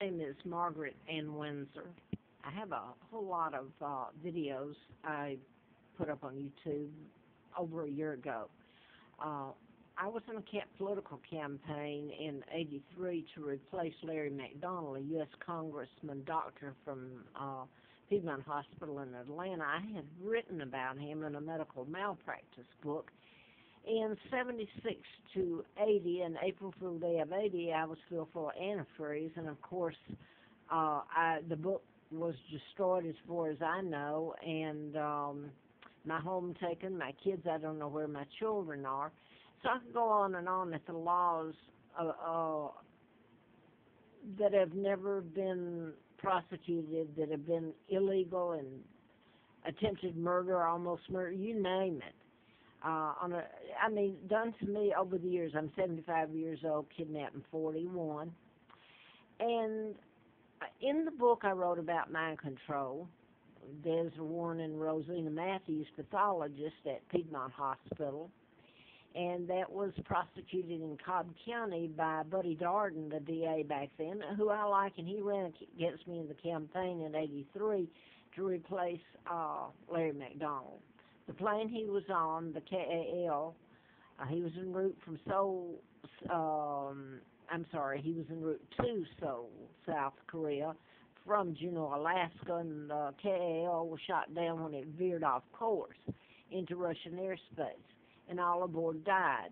name is Margaret Ann Windsor. I have a whole lot of videos I put up on YouTube over a year ago. Uh, I was in a political campaign in '83 to replace Larry McDonald, a U.S. Congressman doctor from Piedmont Hospital in Atlanta. I had written about him in a medical malpractice book. In '76 to '80, and April Fool Day of '80, I was still full of antifreeze, and of course, the book was destroyed as far as I know, and my home taken, my kids, I don't know where my children are. So I could go on and on that the laws that have never been prosecuted, that have been illegal and attempted murder, almost murder, you name it. Done to me over the years. I'm 75 years old, kidnapped in 41. And in the book I wrote about mind control. There's Warren and Rosina Matthews, pathologists at Piedmont Hospital. And that was prosecuted in Cobb County by Buddy Darden, the DA back then, who I like, and he ran against me in the campaign in '83 to replace Larry McDonald. The plane he was on, the KAL, he was en route from Seoul, he was en route to Seoul, South Korea, from Juneau, Alaska, and the KAL was shot down when it veered off course into Russian airspace, and all aboard died.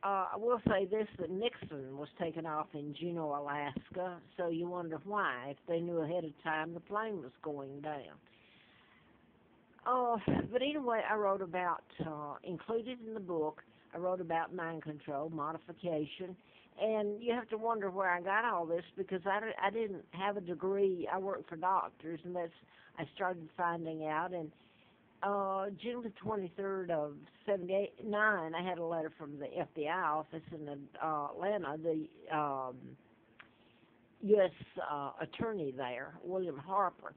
I will say this, that Nixon was taken off in Juneau, Alaska, so you wonder why. If they knew ahead of time the plane was going down. But anyway, I wrote about, included in the book, I wrote about mind control, modification, and you have to wonder where I got all this because I didn't have a degree. I worked for doctors, and I started finding out. And June the 23rd of '79, I had a letter from the FBI office in Atlanta, the U.S. attorney there, William Harper.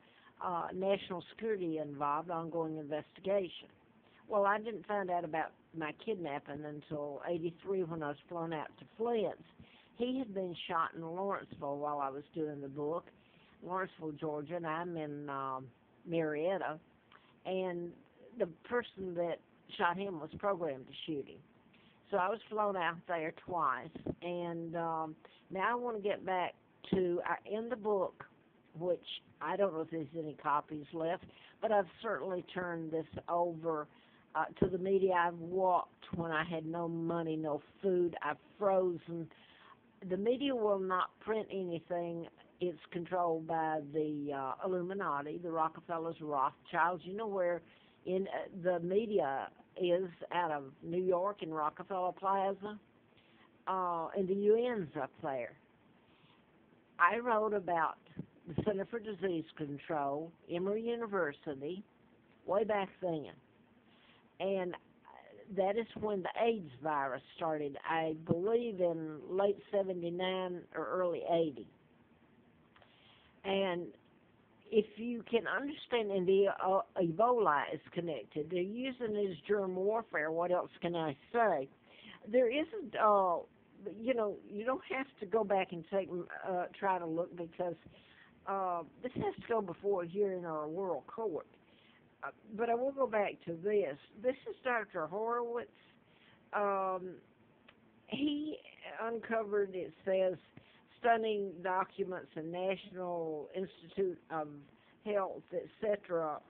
National security involved, ongoing investigation. Well, I didn't find out about my kidnapping until '83 when I was flown out to Flint. He had been shot in Lawrenceville while I was doing the book, Lawrenceville, Georgia, and I'm in Marietta. And the person that shot him was programmed to shoot him. So I was flown out there twice. And now I want to get back to, in the book, which I don't know if there's any copies left, but I've certainly turned this over to the media. I've walked when I had no money, no food. I've frozen. The media will not print anything. It's controlled by the Illuminati, the Rockefellers, Rothschilds. You know where in the media is out of New York in Rockefeller Plaza, and the UN's up there. I wrote about the Center for Disease Control, Emory University, way back then. And that is when the AIDS virus started, I believe in late '79 or early '80. And if you can understand, and the Ebola is connected, they're using it as germ warfare. What else can I say? There isn't, you don't have to go back and try to look because this has to go before a hearing or a world court. But I will go back to this. This is Dr. Horowitz. He uncovered, it says, stunning documents in National Institute of Health, etc.,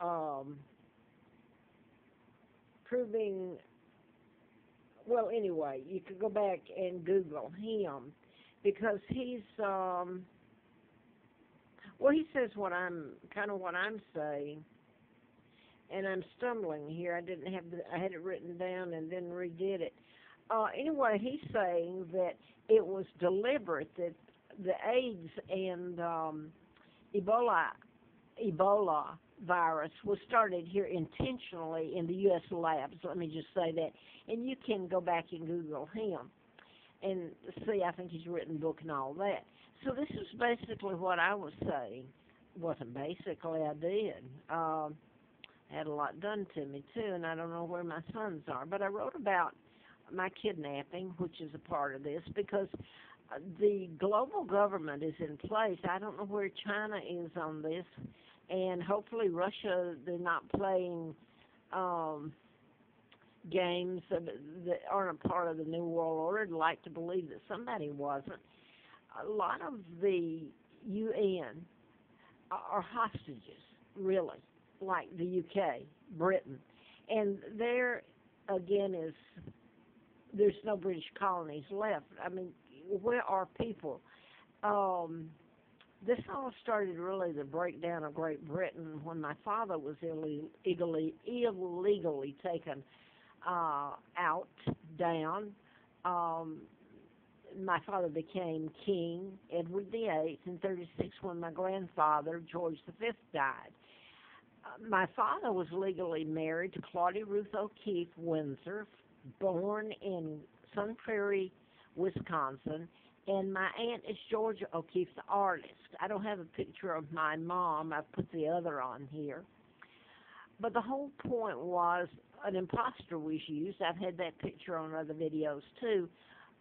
proving, well, anyway, you could go back and Google him because he's, he says what I'm saying, and I'm stumbling here. I had it written down and then redid it. Anyway, he's saying that it was deliberate, that the AIDS and Ebola virus was started here intentionally in the U.S. labs. Let me just say that. And you can go back and Google him and see, I think he's written a book and all that. So this is basically what I was saying. Wasn't basically, I did. Had a lot done to me, too, and I don't know where my sons are. But I wrote about my kidnapping, which is a part of this, because The global government is in place. I don't know where China is on this, and hopefully Russia, they're not playing um, games that aren't a part of the New World Order. I'd like to believe that somebody wasn't. A lot of the UN are hostages, really, like the UK, Britain. And there, again, there's no British colonies left. I mean, where are people? Um, this all started really the breakdown of Great Britain when my father was illegally taken out, down. Um, my father became King Edward VIII in 36 when my grandfather, George V, died. My father was legally married to Claudia Ruth O'Keefe Windsor, born in Sun Prairie, Wisconsin, and my aunt is Georgia O'Keefe, the artist. I don't have a picture of my mom. I put the other on here. But the whole point was an imposter was used. I've had that picture on other videos too.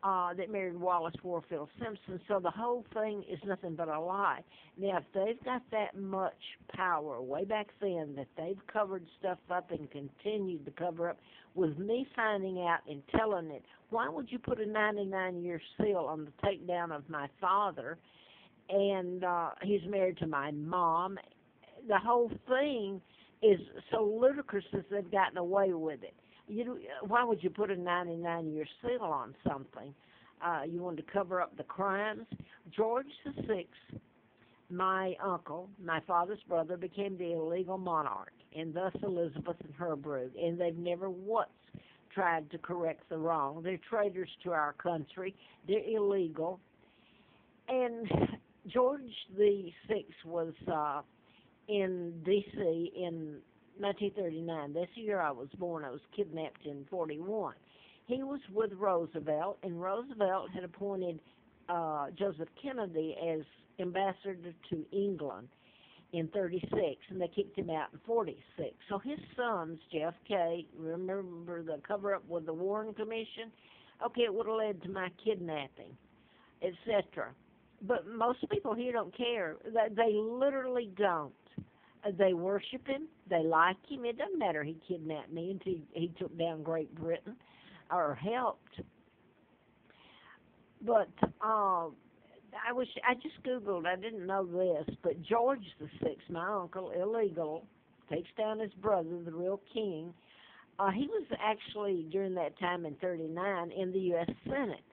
That married Wallace Warfield Simpson. So the whole thing is nothing but a lie. Now, if they've got that much power way back then that they've covered stuff up and continued to cover up, with me finding out and telling it, why would you put a 99-year seal on the takedown of my father? And he's married to my mom. The whole thing is so ludicrous that they've gotten away with it. Why would you put a 99-year seal on something? You wanted to cover up the crimes. George VI, my uncle, my father's brother, became the illegal monarch, and thus Elizabeth and her brood. And they've never once tried to correct the wrong. They're traitors to our country. They're illegal. And George VI was in D.C. in 1939. That's the year I was born. I was kidnapped in 41. He was with Roosevelt, and Roosevelt had appointed Joseph Kennedy as ambassador to England in 36, and they kicked him out in 46. So his sons, JFK, remember the cover-up with the Warren Commission? Okay, it would have led to my kidnapping, etc. But most people here don't care. They literally don't. They worship him. They like him. It doesn't matter he kidnapped me until he took down Great Britain or helped. But I just Googled. I didn't know this, but George VI, my uncle, illegal, takes down his brother, the real king. He was actually, during that time in 39, in the U.S. Senate.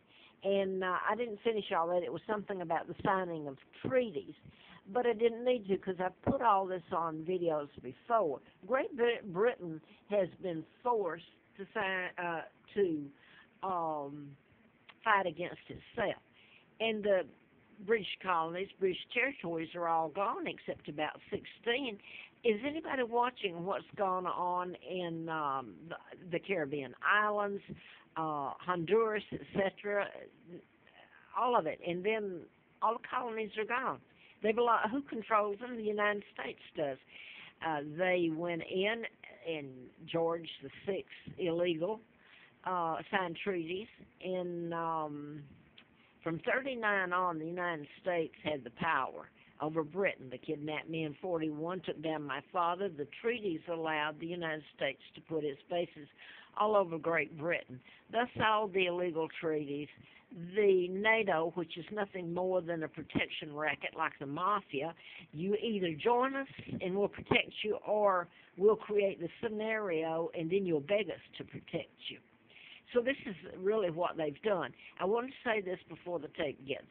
And I didn't finish all that. It was something about the signing of treaties. But I didn't need to because I've put all this on videos before. Great Britain has been forced to fight against itself. And the British colonies, British territories are all gone except about 16. Is anybody watching what's going on in the Caribbean islands, Honduras, etc.? All of it. And then all the colonies are gone. Who controls them? The United States does. They went in, and George VI, illegal, signed treaties. And from 39 on, the United States had the power over Britain. They kidnapped me in 41, took down my father. The treaties allowed the United States to put its bases all over Great Britain. Thus, all the illegal treaties. The NATO, which is nothing more than a protection racket like the mafia, you either join us and we'll protect you, or we'll create the scenario and then you'll beg us to protect you. So this is really what they've done. I want to say this before the tape gets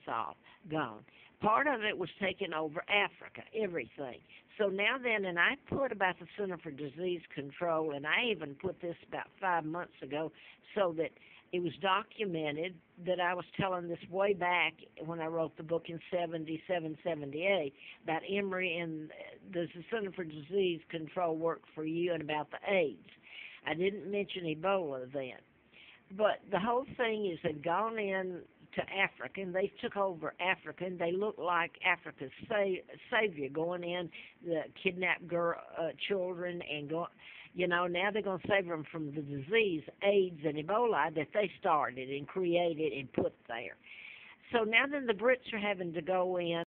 gone. Part of it was taking over Africa, everything. So now then, and I put about the Center for Disease Control, and I even put this about 5 months ago so that it was documented that I was telling this way back when I wrote the book in 77, 78 about Emory and does the Center for Disease Control work for you, and about the AIDS. I didn't mention Ebola then. But the whole thing is they've gone in to Africa, and they took over Africa, and they look like Africa's savior, going in, the kidnapped children, and now they're going to save them from the disease, AIDS and Ebola, that they started and created and put there. So now then the Brits are having to go in